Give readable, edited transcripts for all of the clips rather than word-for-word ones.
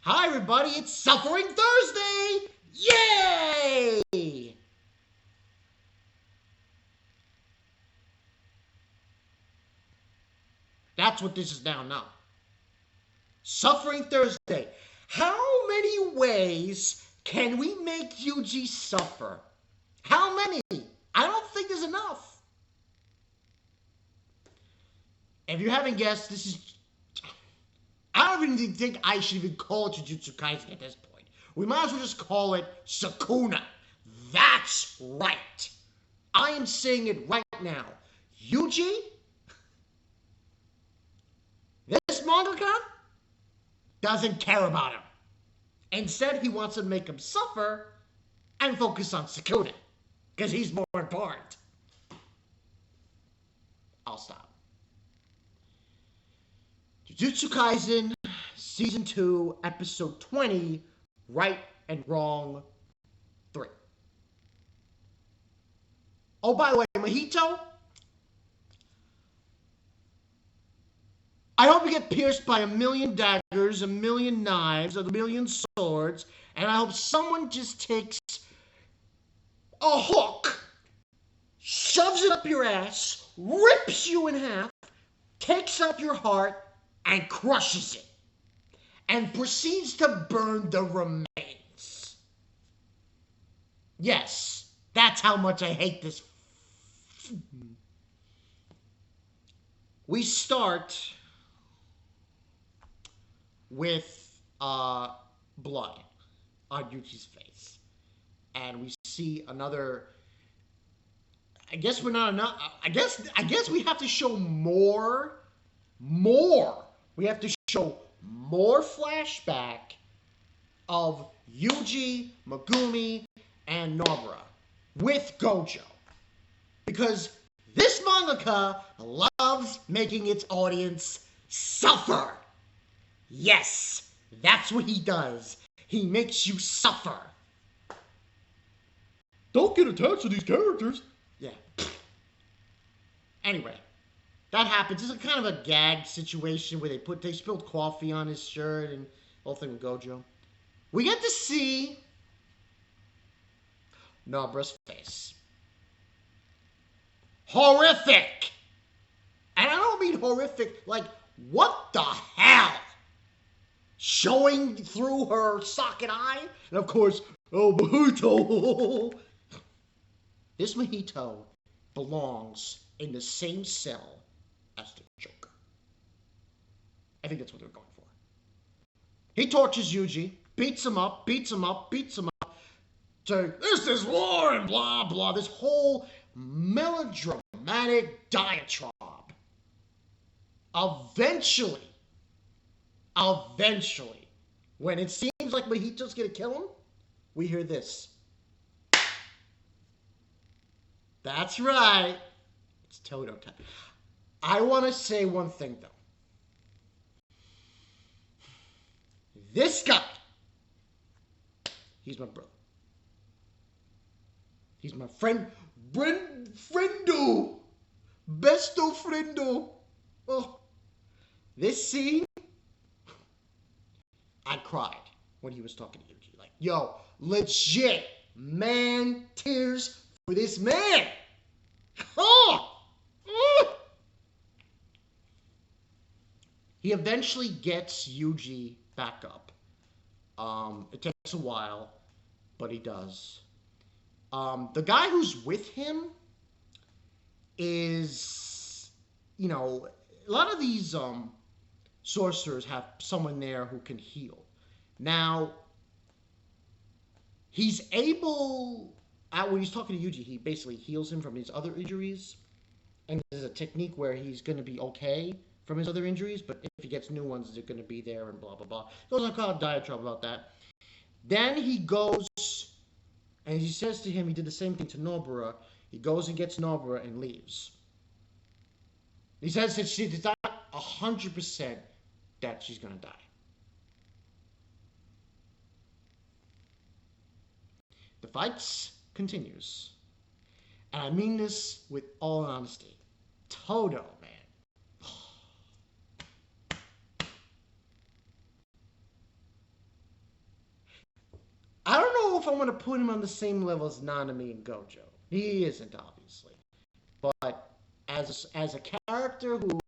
Hi, everybody. It's Suffering Thursday. Yay! That's what this is now. Suffering Thursday. How many ways can we make Yuji suffer? How many? I don't think there's enough. If you haven't guessed, this is... I don't even think I should even call it Jujutsu Kaisen at this point. We might as well just call it Sukuna. That's right. I am saying it right now. Yuji, this mangaka, doesn't care about him. Instead, he wants to make him suffer and focus on Sukuna, because he's more important. I'll stop. Jujutsu Kaisen, Season 2, Episode 20, Right and Wrong 3. Oh, by the way, Mahito, I hope you get pierced by 1,000,000 daggers, 1,000,000 knives, 1,000,000 swords, and I hope someone just takes a hook, shoves it up your ass, rips you in half, takes out your heart, and crushes it, and proceeds to burn the remains. Yes, that's how much I hate this. We start with blood on Yuji's face, and we see another. I guess we're not enough. I guess we have to show more. We have to show more flashback of Yuji, Megumi, and Nobara with Gojo, because this mangaka loves making its audience suffer. Yes, that's what he does. He makes you suffer. Don't get attached to these characters. Yeah. Anyway, that happens. It's a kind of a gag situation where they spilled coffee on his shirt and the whole thing with Gojo. We get to see Nobara's face. Horrific! And I don't mean horrific like, what the hell? Showing through her socket eye? And of course, oh, Mahito! This Mahito belongs in the same cell as the Joker. I think that's what they're going for. He tortures Yuji, beats him up, saying, this is war and blah, blah. This whole melodramatic diatribe. Eventually, when it seems like Mahito's gonna kill him, we hear this. That's right. It's Todo time. I want to say one thing, though. This guy, he's my brother. He's my friend, Friendo. Besto Friendo. Oh, this scene, I cried when he was talking to Yuji. Like, yo, legit, man, tears for this man. Oh! He eventually gets Yuji back up. It takes a while, but he does. The guy who's with him is, a lot of these sorcerers have someone there who can heal. Now, he's able, when he's talking to Yuji, he basically heals him from his other injuries. And there's a technique where he's going to be okay from his other injuries, but if he gets new ones, they're going to be there and blah, blah, blah. Goes on kind of diatribe about that. Then he goes, and he says to him, he did the same thing to Nobara. He goes and gets Nobara and leaves. He says that it's not 100% that she's going to die. The fights continues. And I mean this with all honesty. Todo, man. if I want to put him on the same level as Nanami and Gojo. He isn't, obviously. But as a character who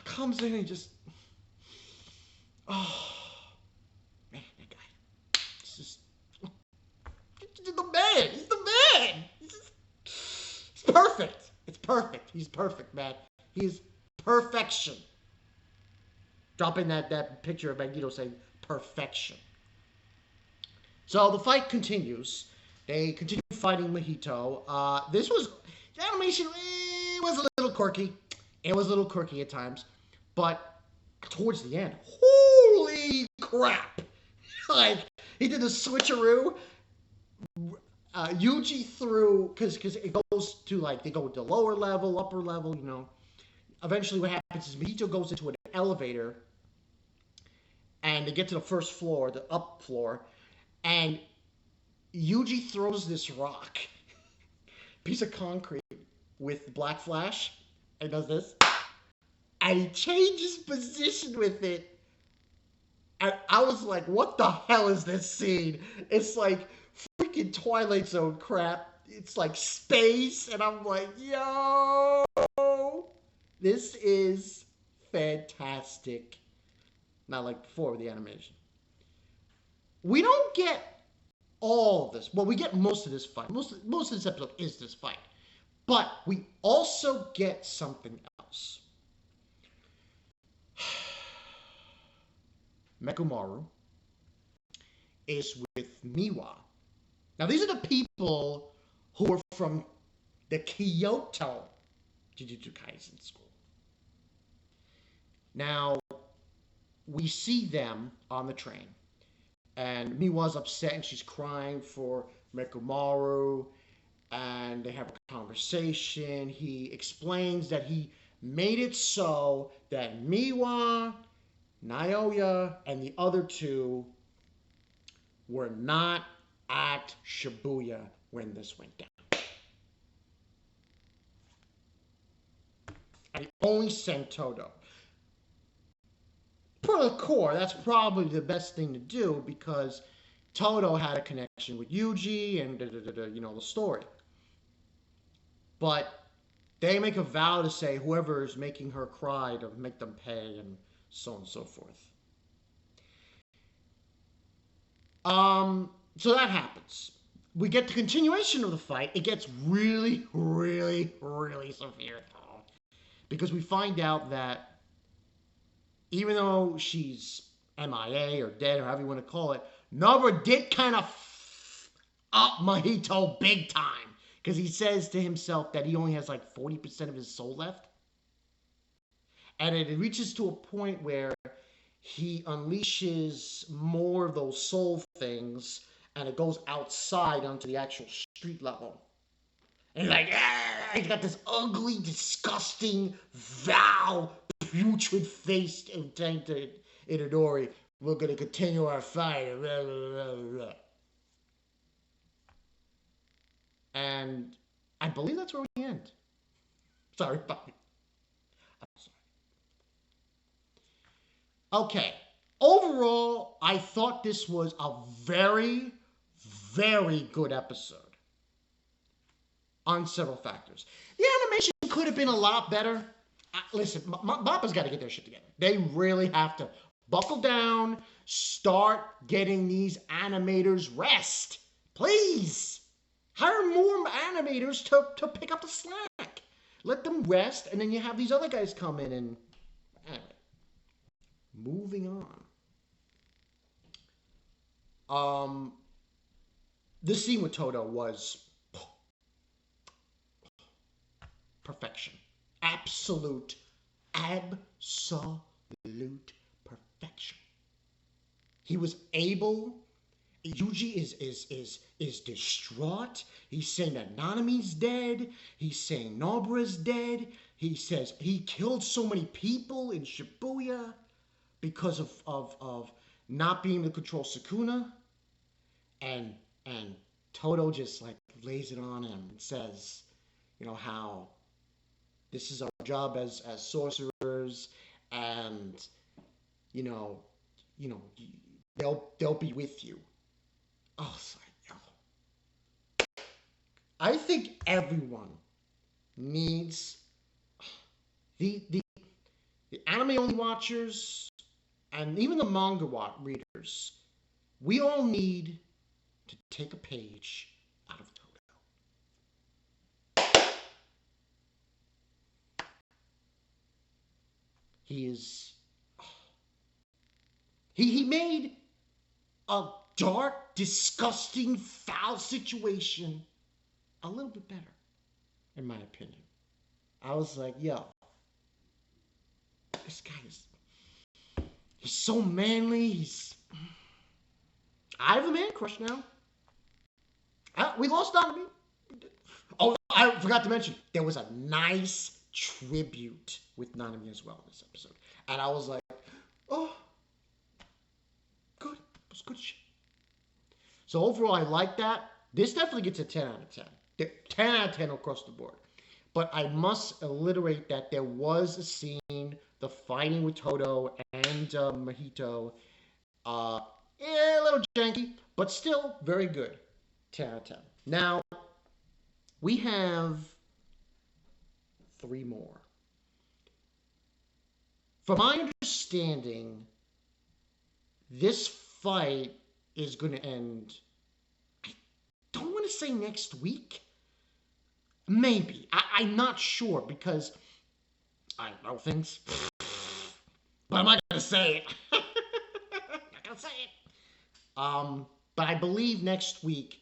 comes in and just... Oh, man, that guy. It's just... He's the man. He's the man. He's perfect. It's perfect. He's perfect, man. He's perfection. Dropping that picture of Mahito saying perfection. So the fight continues. They continue fighting Mahito. The animation, it was a little quirky. It was a little quirky at times. But towards the end, holy crap. Like, he did a switcheroo. Yuji threw, because it goes to, like, they go to lower level, upper level, you know. Eventually what happens is Mahito goes into an elevator, and they get to the first floor, the up floor, and Yuji throws this rock, piece of concrete with Black Flash, and does this, and he changes position with it, and I was like, what the hell is this scene? It's like freaking Twilight Zone crap. It's like space, and I'm like, yo, this is fantastic. Not like before with the animation. We don't get all of this. Well, we get most of this fight. Most of this episode is this fight. But we also get something else. Mekumaru is with Miwa. Now, these are the people who are from the Kyoto Jujutsu Kaisen school. Now, we see them on the train. And Miwa's upset and she's crying for Mekumaru. And they have a conversation. He explains that he made it so that Miwa, Naoya, and the other two were not at Shibuya when this went down. And he only sent Todo. For the core, that's probably the best thing to do because Todo had a connection with Yuji and you know the story. But they make a vow to say whoever is making her cry to make them pay and so on and so forth. So that happens. We get the continuation of the fight. It gets really, really, really severe though. Because we find out that even though she's MIA or dead or however you want to call it, Nobara did kind of up Mahito big time. Because he says to himself that he only has like 40% of his soul left. And it reaches to a point where he unleashes more of those soul things and it goes outside onto the actual street level. And he's like, ah! He's got this ugly, disgusting, foul, putrid-faced Itadori. We're going to continue our fight. And I believe that's where we end. Sorry, buddy. I'm sorry. Okay. Overall, I thought this was a very, very good episode. On several factors. The animation could have been a lot better. Listen, Mappa's got to get their shit together. They really have to buckle down, start getting these animators rest. Please. Hire more animators to pick up the slack. Let them rest, and then you have these other guys come in and... Anyway. Moving on. This scene with Todo was... perfection. Absolute perfection. He was able... Yuji is distraught. He's saying that Nanami's dead. He's saying Nobara's dead. He says he killed so many people in Shibuya because of not being able to control Sukuna. And Todo just like lays it on him and says, you know, how this is our job as sorcerers, and you know they'll be with you. Oh, sorry, yo. I think everyone needs the the anime only watchers and even the manga readers. We all need to take a page out of Todo. He is. He made a dark, disgusting, foul situation a little bit better, in my opinion. I was like, yo, this guy he's so manly. I have a man crush now. We lost Donovan. Oh, I forgot to mention, there was a nice tribute with Nanami as well in this episode. And I was like, oh, good. It was good shit. So overall, I like that. This definitely gets a 10 out of 10. 10 out of 10 across the board. But I must alliterate that there was a scene, the fighting with Todo and Mahito, a little janky, but still very good. 10 out of 10. Now, we have 3 more. From my understanding, this fight is going to end, I don't want to say next week. Maybe. I'm not sure because I know things. But I'm not going to say it. I'm not going to say it. But I believe next week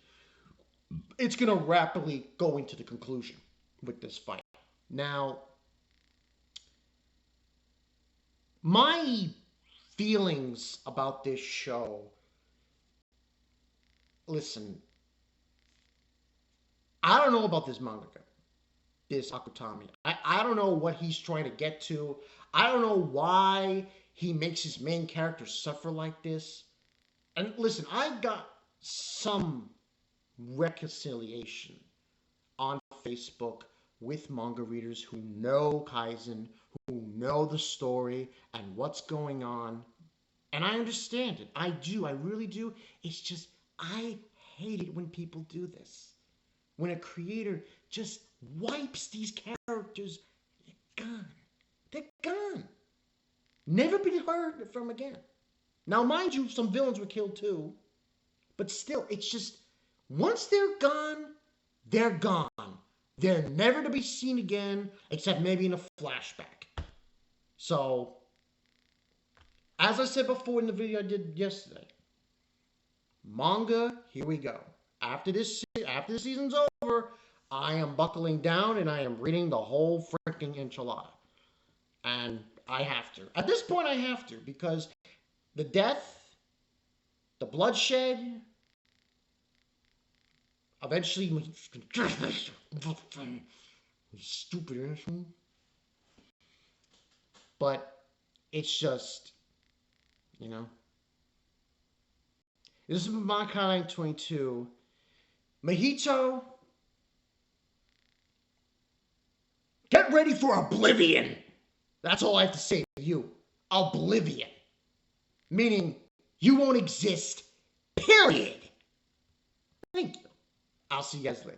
it's going to rapidly go into the conclusion with this fight. Now, my feelings about this show, listen, I don't know about this mangaka, this Akutami. I don't know what he's trying to get to. I don't know why he makes his main character suffer like this. And listen, I got some reconciliation on Facebook with manga readers who know Kaisen, who know the story and what's going on. And I understand it. I do. I really do. It's just, I hate it when people do this. When a creator just wipes these characters, they're gone. They're gone. Never been heard from again. Now, mind you, some villains were killed too. But still, it's just, once they're gone, they're gone. They're never to be seen again, except maybe in a flashback. So, as I said before in the video I did yesterday, manga, here we go. After the season's over, I am buckling down and I am reading the whole freaking enchilada. And I have to. At this point, I have to, because the death, the bloodshed, eventually, stupid asshole. But it's just, you know. This is my kind 22. Mahito, get ready for oblivion. That's all I have to say to you. Oblivion. Meaning, you won't exist, period. Thank you. I'll see you guys later.